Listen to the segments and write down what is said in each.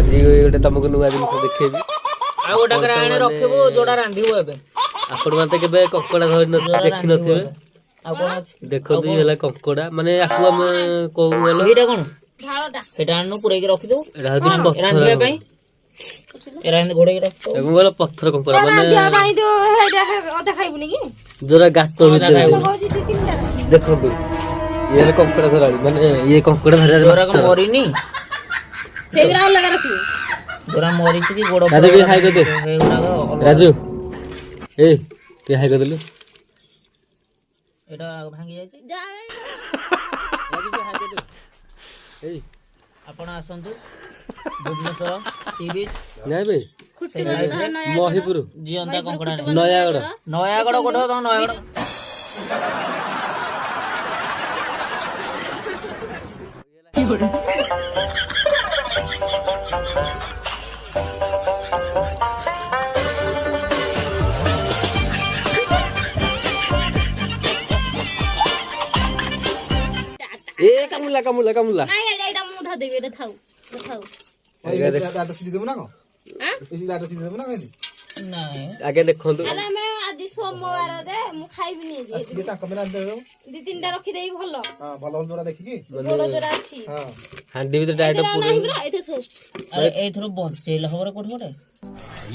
आज गोटे तुमको नुआ जिन देखेबी आ गोटा करे आने रखबो जोडा रांधिबो एबे आपण माते केबे कंकड़ा धरि न देखि नथिबे आ कोन अछि देखो दी हला कंकड़ा माने आकु हम को बोलो एटा कोन ढाळटा एटा आनु पुरै के रखि दो एटा हदि पत्थर रांधिबा पई एरा हिंद घोड़े के रख देखो बोलो पत्थर कंकड़ा माने रांधिबा पई तो हेडा अधा खाइबुनी की जोरा गातो भीतर देखो दू ये कंकड़ा धराली माने ये कंकड़ा धरा जोरा को मरिनी फेगरा लगा रखियो जोरा मरि छी की गोड़ो राजू भी हाय को दे हेगुरा राजू ए ते हाय को देलु एटा भांगी जाय छी राजू भी हाय को दे ए आपण आसंतु भुवनेश्वर सी बीच नै बे महिपुर जियंता कंकड़ा नयागड़ नयागड़ कोठो तो नयागड़ ए कामुला कामुला कामुला नाही एटा मुधा देबे एटा थाउ थाउ डाटा सीधी देबो ना को हां इसी डाटा सीधी देबो ना कहि नाही आगे देखंतु अरे मैं आज सोमवार दे मु खाइबी नै जे ये ता कमेरा दे दो दी तीनटा रखि देई भलो हां भलो जोरा देखि की गोड़ जोरा अछि हां हांडी भी तो डायरेक्ट पूरे एथे थौ अरे ए थरो बंद चेल खबर कोठ कोठे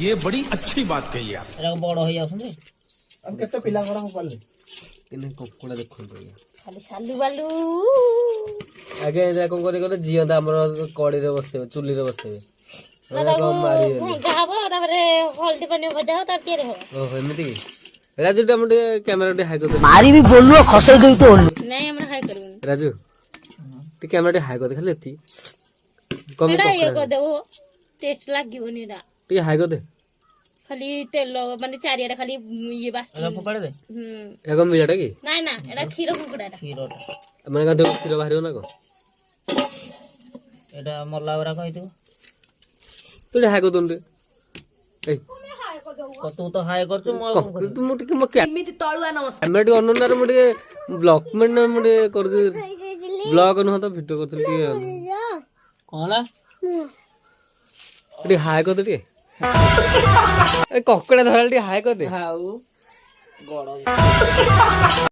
ये बड़ी अच्छी बात कही आप एरा बड़ होई आछन अब केते पिला गरा हो पाले इने कोकुड़ा देखंतु खाली सालू बालू आगे जा कोन करे करे जियंता हमर कड़ी रे बसेबे चुली रे बसेबे गाबो तारे हल्दी पानी भजा ता केरे हो ओ एमिति राजू टमटे कैमरा टे हाई कर दे मारी भी बोललो खसई देई तो नहीं हमरा हाय करबो राजू टे कैमरा टे हाई कर दे खाली एती कम एटा ये को देबो टेस्ट लागिबो नीडा टे हाई कर दे खाली तेल माने चारियाडा खाली ये बास एरा फुकाड़े दे एगम मिलाटा की नाही ना एटा खीर कुकुडाटा खीरो माने का देखो खीर बाहरियो ना को एटा मरला ओरा कहितु तू हाई कर दोन रे ए तू तो हाय करछु म तू मोटे के मके एमिति तळुआ नमस्कार कैमरा टे अननार मोटे ब्लॉक में ना मोटे कर दे ब्लॉग न तो वीडियो करथि के कोला टे हाई कर दे टे ए ककड़ा धराल टे हाई कर दे हाउ गड़